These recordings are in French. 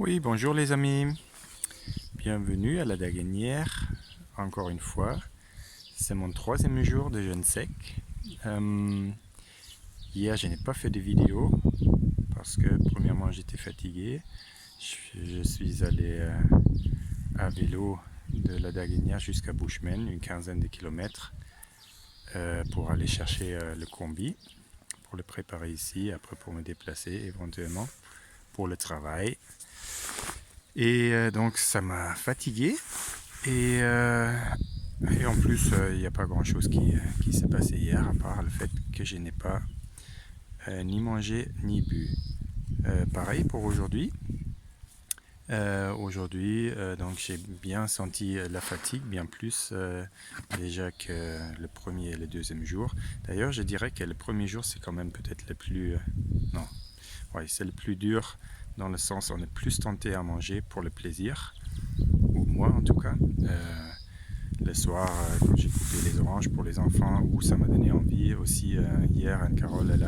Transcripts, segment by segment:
Oui, bonjour les amis, bienvenue à la Daguenière, encore une fois. C'est mon troisième jour de jeûne sec. Hier, je n'ai pas fait de vidéo parce que premièrement, j'étais fatigué. Je suis allé à vélo de la Daguenière jusqu'à Bushman, une quinzaine de kilomètres, pour aller chercher le combi, pour le préparer ici, après pour me déplacer éventuellement pour le travail. Et donc ça m'a fatigué et en plus il n'y a pas grand chose qui s'est passé hier à part le fait que je n'ai pas ni mangé ni bu. Pareil pour aujourd'hui. Donc j'ai bien senti la fatigue, bien plus déjà que le premier et le deuxième jour. D'ailleurs je dirais que le premier jour c'est quand même peut-être le plus... non, ouais, c'est le plus dur dans le sens où on est plus tenté à manger pour le plaisir, ou moi en tout cas. Le soir, quand j'ai coupé les oranges pour les enfants, où ça m'a donné envie aussi. Hier, Anne-Carole,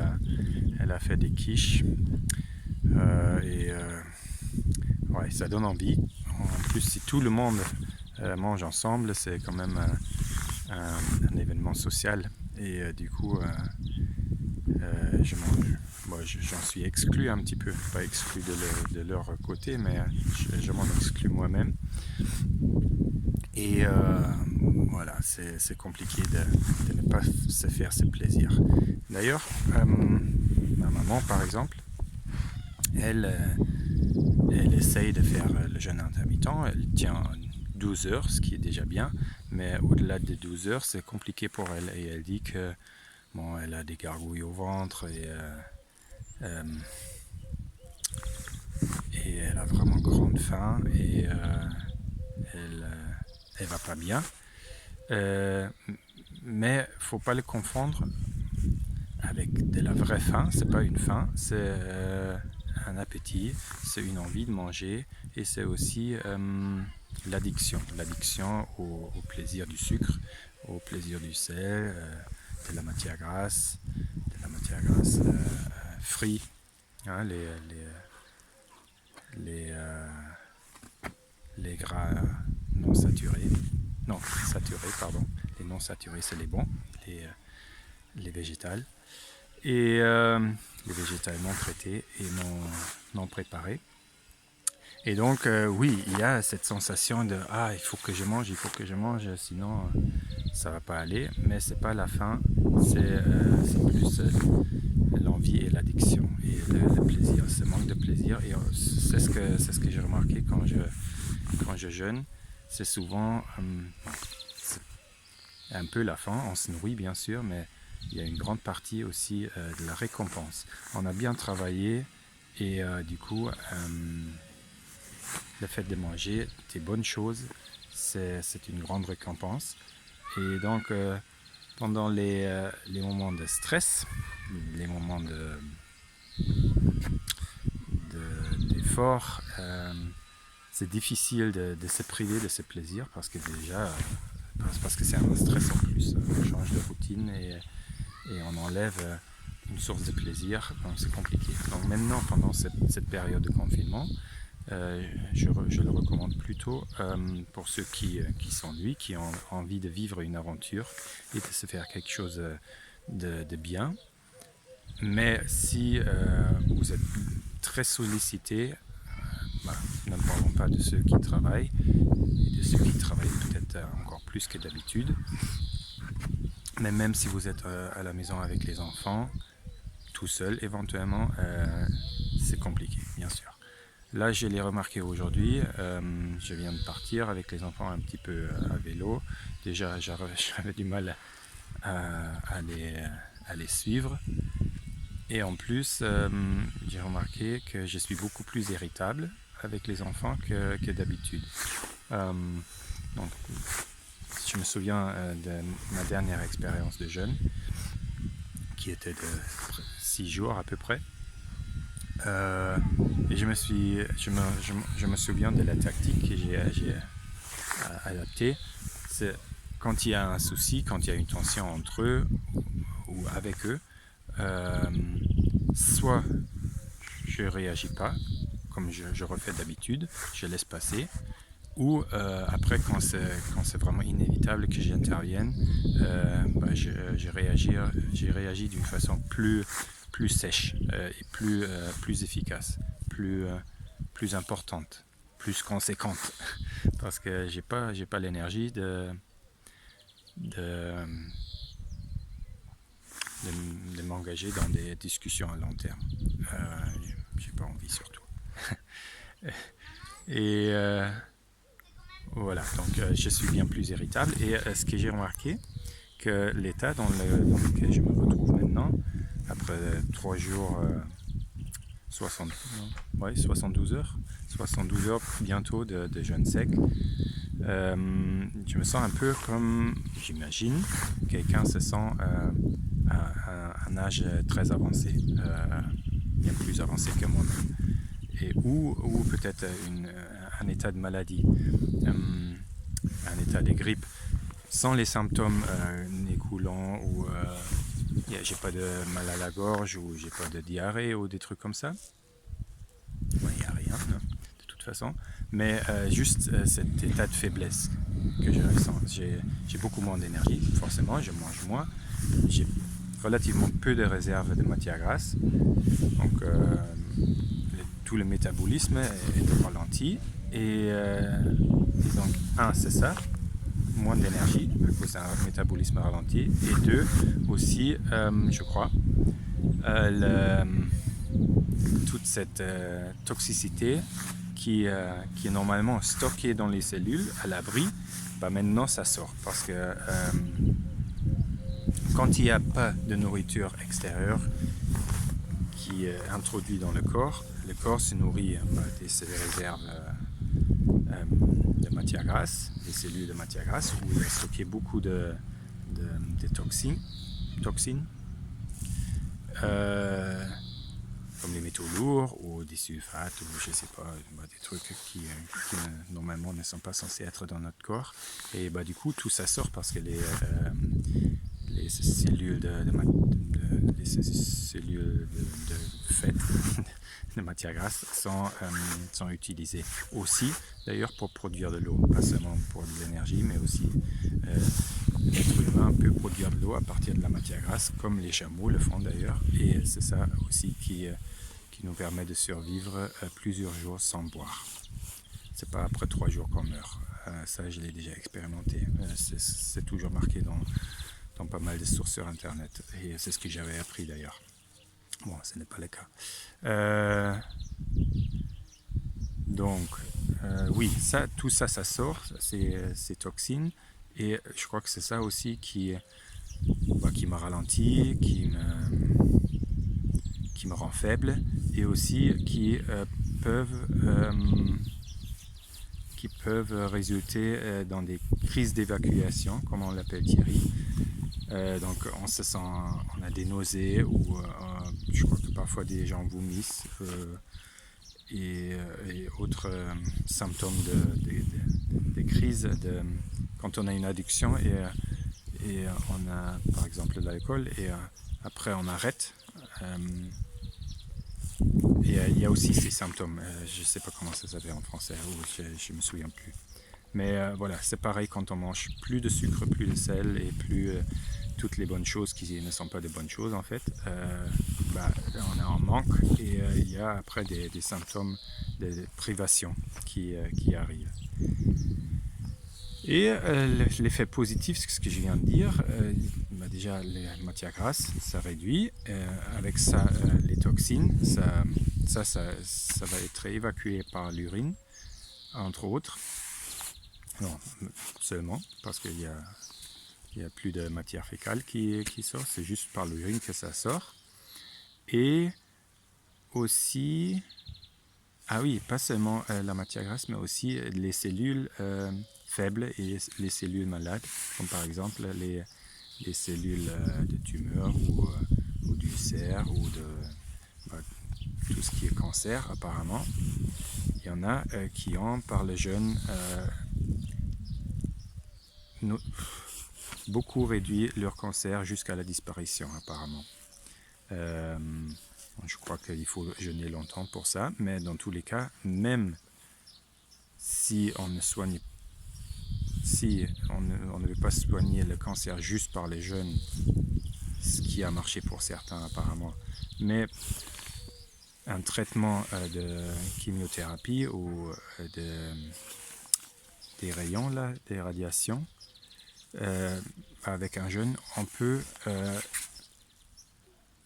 elle a fait des quiches. Ouais, ça donne envie. En plus, si tout le monde mange ensemble, c'est quand même un événement social. Et du coup, je mange. Moi, j'en suis exclu un petit peu, pas exclu de leur côté, mais je m'en exclus moi-même. Et voilà, c'est compliqué de ne pas se faire ce plaisir. D'ailleurs, ma maman, par exemple, elle essaye de faire le jeûne intermittent. Elle tient 12 heures, ce qui est déjà bien, mais au-delà de 12 heures, c'est compliqué pour elle. Et elle dit que bon, elle a des gargouilles au ventre et elle a vraiment grande faim et elle va pas bien. Mais faut pas le confondre avec de la vraie faim. C'est pas une faim, c'est un appétit, c'est une envie de manger et c'est aussi l'addiction au plaisir du sucre, au plaisir du sel, de la matière grasse, frite, hein, les gras non saturés. Non, saturés, pardon. Les non saturés, c'est les bons, les végétales. Et les végétales non traités et non préparés. Et donc, oui, il y a cette sensation de « Ah, il faut que je mange, sinon ça va pas aller ». Mais c'est pas la faim, c'est plus l'envie et l'addiction et le plaisir, ce manque de plaisir. Et c'est ce que j'ai remarqué quand je jeûne. C'est souvent un peu la faim, on se nourrit bien sûr, mais il y a une grande partie aussi de la récompense. On a bien travaillé et du coup, le fait de manger des bonnes choses, c'est une grande récompense. Et donc, pendant les moments de stress, les moments d'effort, c'est difficile de se priver de ce plaisir parce que déjà, parce que c'est un stress en plus. On change de routine et on enlève une source de plaisir, donc c'est compliqué. Donc maintenant, pendant cette période de confinement, je le recommande plutôt pour ceux qui s'ennuient, qui ont envie de vivre une aventure et de se faire quelque chose de bien. Mais si vous êtes très sollicité, ne parlons pas de ceux qui travaillent, et de ceux qui travaillent peut-être encore plus que d'habitude. Mais même si vous êtes à la maison avec les enfants, tout seul éventuellement, c'est compliqué, bien sûr. Là, je l'ai remarqué aujourd'hui, je viens de partir avec les enfants un petit peu à vélo. Déjà, j'avais du mal à les suivre. Et en plus, j'ai remarqué que je suis beaucoup plus irritable avec les enfants que d'habitude. Donc, je me souviens de ma dernière expérience de jeûne, qui était de 6 jours à peu près. Et je me souviens de la tactique que j'ai adaptée. C'est quand il y a un souci, quand il y a une tension entre eux ou avec eux, soit je réagis pas, comme je refais d'habitude, je laisse passer. Ou après, quand c'est vraiment inévitable que j'intervienne, j'ai réagi d'une façon plus sèche et plus efficace, plus importante, plus conséquente. Parce que j'ai pas l'énergie de, de m'engager dans des discussions à long terme. J'ai pas envie surtout. Et voilà, donc je suis bien plus irritable. Et ce que j'ai remarqué, que l'état dans lequel je me retrouve maintenant, après 3 jours, 72 heures bientôt de jeûne sec, je me sens un peu comme, j'imagine, quelqu'un se sent à un âge très avancé, bien plus avancé que moi-même. Ou peut-être un état de maladie, un état de grippe, sans les symptômes nez coulant, ou j'ai pas de mal à la gorge, ou j'ai pas de diarrhée, ou des trucs comme ça. Il n'y a rien, hein, de toute façon. Mais juste cet état de faiblesse que je ressens. J'ai beaucoup moins d'énergie, forcément, je mange moins. J'ai relativement peu de réserves de matière grasse. Donc tout le métabolisme est ralenti. Et donc, c'est ça, moins d'énergie à cause d'un métabolisme ralenti. Et deux, aussi, je crois, toute cette toxicité qui est normalement stockée dans les cellules à l'abri, maintenant ça sort. Parce que quand il n'y a pas de nourriture extérieure qui est introduite dans le corps se nourrit de ses réserves de matière grasse, des cellules de matière grasse, où il y a stocké beaucoup de toxines, comme les métaux lourds ou des sulfates, ou je sais pas, des trucs qui normalement ne sont pas censés être dans notre corps. Et du coup, tout ça sort parce que les cellules de fête, de matière grasse, sont utilisées aussi, d'ailleurs, pour produire de l'eau. Pas seulement pour de l'énergie, mais aussi l'être humain peut produire de l'eau à partir de la matière grasse, comme les chameaux le font d'ailleurs. Et c'est ça aussi qui nous permet de survivre plusieurs jours sans boire. C'est pas après 3 jours qu'on meurt. Ça, je l'ai déjà expérimenté. C'est toujours marqué dans pas mal de sources sur Internet. Et c'est ce que j'avais appris d'ailleurs. Bon, ce n'est pas le cas. Donc, oui, tout ça sort, ces toxines. Et je crois que c'est ça aussi qui me ralentit, qui me rend faible, et aussi qui peuvent résulter dans des crises d'évacuation, comme on l'appelle Thierry. Donc on a des nausées, ou je crois que parfois des gens vomissent, et autres symptômes des crises quand on a une addiction et on a par exemple l'alcool, et après on arrête. Et il y a aussi ces symptômes, je ne sais pas comment ça s'appelle en français, ou je ne me souviens plus. Mais voilà, c'est pareil quand on mange plus de sucre, plus de sel, et plus toutes les bonnes choses qui ne sont pas des bonnes choses en fait. On est en manque, et il y a après des symptômes de privation qui arrivent. Et l'effet positif, c'est ce que je viens de dire. Déjà, les matières grasses, ça réduit. Avec ça, les toxines, ça va être évacué par l'urine, entre autres. Non, seulement, parce qu'il y a plus de matière fécale qui sort. C'est juste par l'urine que ça sort. Et aussi... Ah oui, pas seulement la matière grasse, mais aussi les cellules faibles et les cellules malades, comme par exemple les cellules de tumeur, ou d'ulcère, ou de tout ce qui est cancer apparemment. Il y en a qui ont, par le jeûne, beaucoup réduit leur cancer jusqu'à la disparition apparemment. Je crois qu'il faut jeûner longtemps pour ça, mais dans tous les cas, même si on ne veut pas soigner le cancer juste par les jeûnes, ce qui a marché pour certains apparemment, mais un traitement de chimiothérapie ou des rayons, là, des radiations, avec un jeûne, on peut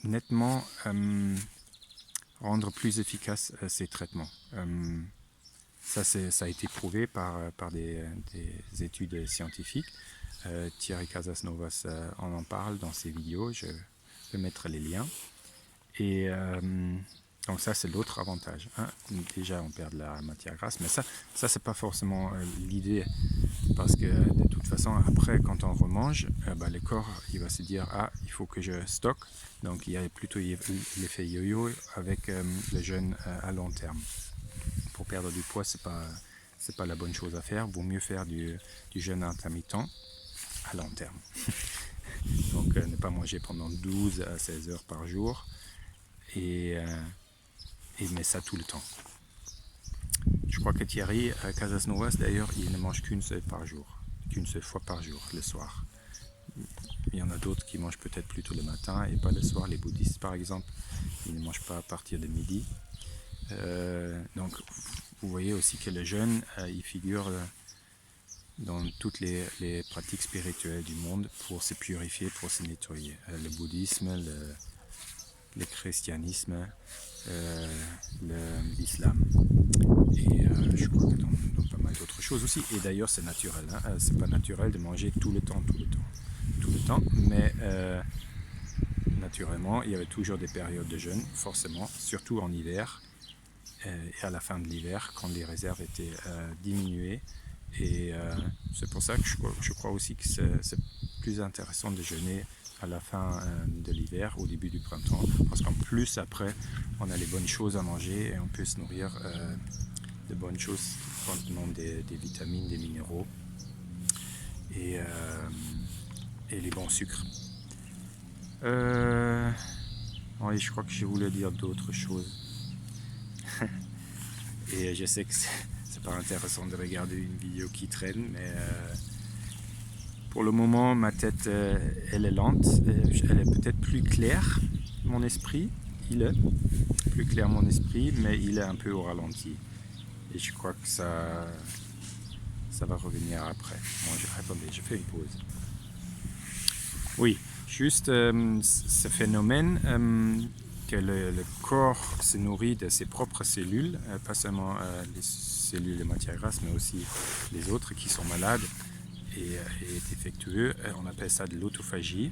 nettement rendre plus efficaces ces traitements. Ça a été prouvé par des études scientifiques. Thierry Casasnovas en parle dans ses vidéos, je vais mettre les liens. Et donc ça, c'est l'autre avantage. Hein. Déjà, on perd de la matière grasse, mais ça c'est pas forcément l'idée, parce que de toute façon, après, quand on remange, le corps, il va se dire, il faut que je stocke. Donc, il y a plutôt l'effet yo-yo avec le jeûne à long terme. Pour perdre du poids, c'est pas la bonne chose à faire. Vaut mieux faire du jeûne intermittent à long terme. Donc, ne pas manger pendant 12 à 16 heures par jour. Et met ça tout le temps. Je crois que Thierry Casasnovas, d'ailleurs, il ne mange qu'une seule fois par jour, le soir. Il y en a d'autres qui mangent peut-être plutôt le matin et pas le soir. Les bouddhistes, par exemple, ils ne mangent pas à partir de midi. Donc, vous voyez aussi que le jeûne, il figure dans toutes les pratiques spirituelles du monde pour se purifier, pour se nettoyer. Le bouddhisme, le christianisme, l'islam, et je crois que dans pas mal d'autres choses aussi. Et d'ailleurs, c'est naturel, hein. C'est pas naturel de manger tout le temps, mais naturellement, il y avait toujours des périodes de jeûne, forcément, surtout en hiver, et à la fin de l'hiver, quand les réserves étaient diminuées. Et c'est pour ça que je crois aussi que c'est plus intéressant de jeûner à la fin de l'hiver, au début du printemps, parce qu'en plus après on a les bonnes choses à manger et on peut se nourrir de bonnes choses contenant des vitamines, des minéraux et les bons sucres. Oui, je crois que je voulais dire d'autres choses. Et je sais que c'est pas intéressant de regarder une vidéo qui traîne, mais pour le moment, ma tête, elle est lente, elle est peut-être plus claire, mon esprit, il est plus clair mon esprit, mais il est un peu au ralenti. Et je crois que ça va revenir après. Bon, attendez, je fais une pause. Oui, juste ce phénomène que le corps se nourrit de ses propres cellules, pas seulement les cellules de matière grasse, mais aussi les autres qui sont malades, et défectueux, on appelle ça de l'autophagie,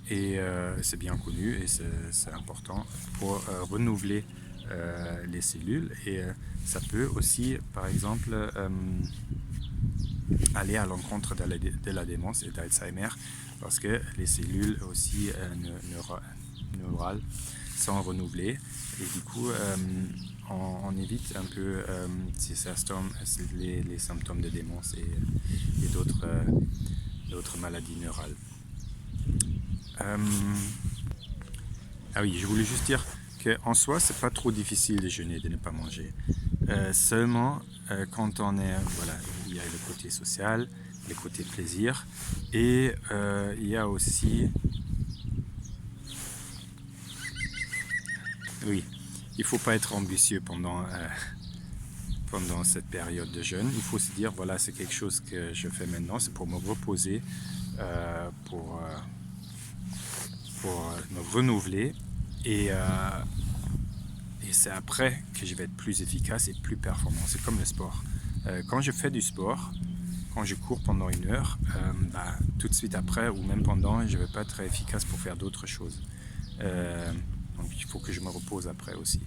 et c'est bien connu et c'est important pour renouveler les cellules, et ça peut aussi par exemple aller à l'encontre de la démence et d'Alzheimer, parce que les cellules aussi neurales sont renouvelées, et du coup on évite un peu les symptômes de démence et d'autres maladies neurales. Ah oui, je voulais juste dire qu'en soi, c'est pas trop difficile de jeûner, de ne pas manger. Seulement, quand on est, voilà, il y a le côté social, le côté plaisir, et il y a aussi, oui, il faut pas être ambitieux pendant cette période de jeûne. Il faut se dire, voilà, c'est quelque chose que je fais maintenant, c'est pour me reposer, pour me renouveler, et c'est après que je vais être plus efficace et plus performant. C'est comme le sport. Quand je fais du sport, quand je cours pendant 1 heure, tout de suite après ou même pendant, je ne vais pas être efficace pour faire d'autres choses. Donc il faut que je me repose après aussi.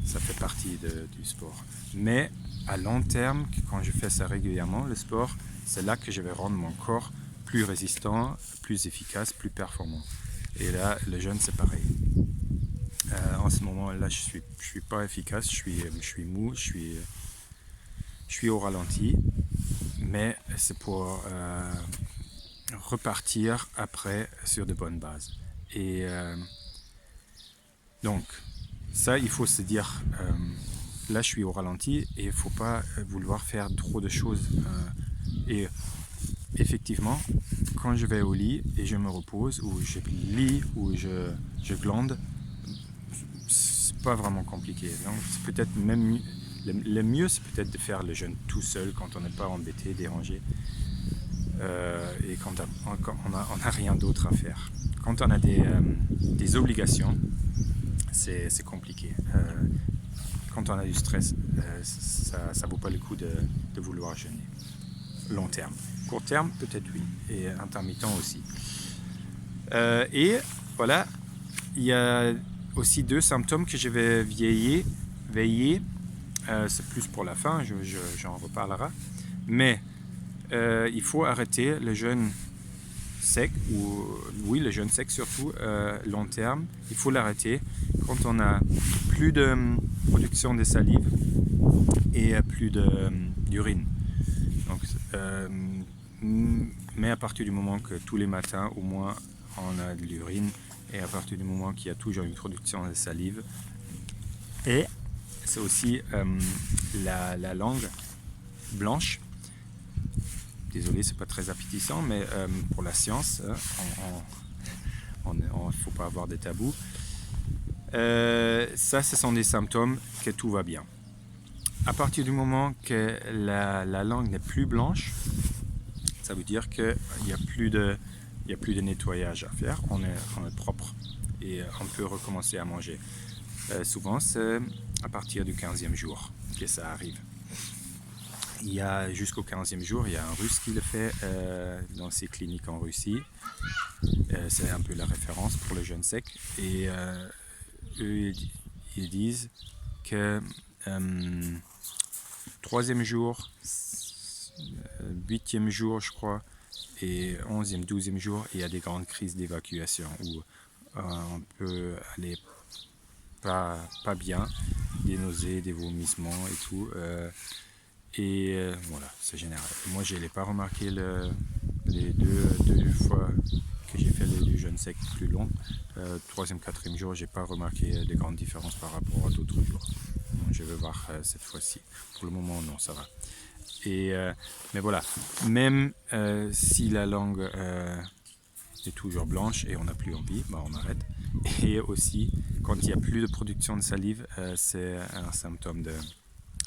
Ça fait partie du sport. Mais à long terme, quand je fais ça régulièrement, le sport, c'est là que je vais rendre mon corps plus résistant, plus efficace, plus performant. Et là, le jeûne, c'est pareil. En ce moment-là, je suis pas efficace, je suis mou, je suis au ralenti, mais c'est pour repartir après sur de bonnes bases. Et Donc, ça, il faut se dire, là, je suis au ralenti et il ne faut pas vouloir faire trop de choses. Et effectivement, quand je vais au lit et je me repose, ou je lis, ou je glande, c'est pas vraiment compliqué. Donc, c'est peut-être même le mieux, c'est peut-être de faire le jeûne tout seul quand on n'est pas embêté, dérangé, et quand on n'a rien d'autre à faire. Quand on a des obligations, c'est compliqué. Quand on a du stress, ça vaut pas le coup de vouloir jeûner. Long terme. Court terme, peut-être oui, et intermittent aussi. Et voilà, il y a aussi 2 symptômes que je vais veiller. C'est plus pour la fin, j'en reparlerai. Mais il faut arrêter le jeûne sec, le jeûne sec surtout, long terme. Il faut l'arrêter quand on a plus de production de salive et plus d'urine. Donc, mais à partir du moment que tous les matins, au moins, on a de l'urine, et à partir du moment qu'il y a toujours une production de salive, et c'est aussi la langue blanche. Désolé, c'est pas très appétissant, mais pour la science, il ne faut pas avoir de tabous. Ça, ce sont des symptômes que tout va bien. À partir du moment que la langue n'est plus blanche, ça veut dire qu'il n'y a plus de nettoyage à faire, on est propre et on peut recommencer à manger. Souvent, c'est à partir du 15e jour que ça arrive. Il y a jusqu'au 15e jour, il y a un Russe qui le fait dans ses cliniques en Russie. C'est un peu la référence pour le jeûne sec. Et eux, ils disent que 3e jour, 8e jour, je crois, et 11e, 12e jour, il y a des grandes crises d'évacuation où on peut aller pas bien, des nausées, des vomissements et tout. Voilà, c'est général. Moi, je n'ai pas remarqué les deux fois que j'ai fait le jeûne sec plus long. 3e, 4e jour, j'ai pas remarqué de grandes différences par rapport à d'autres jours. Donc, je vais voir cette fois-ci. Pour le moment, non, ça va. Mais voilà, même si la langue est toujours blanche et on n'a plus envie, on arrête. Et aussi, quand il n'y a plus de production de salive, c'est un symptôme de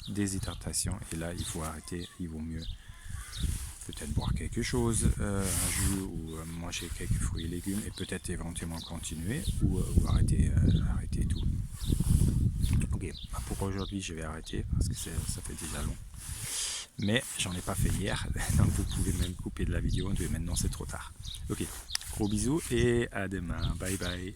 déshydratation. Et là, il faut arrêter. Il vaut mieux peut-être boire quelque chose, un jus, ou manger quelques fruits et légumes, et peut-être éventuellement continuer ou arrêter tout. Ok, pour aujourd'hui, je vais arrêter parce que ça fait déjà long. Mais j'en ai pas fait hier, donc vous pouvez même couper de la vidéo, mais maintenant c'est trop tard. Ok, gros bisous et à demain, bye bye.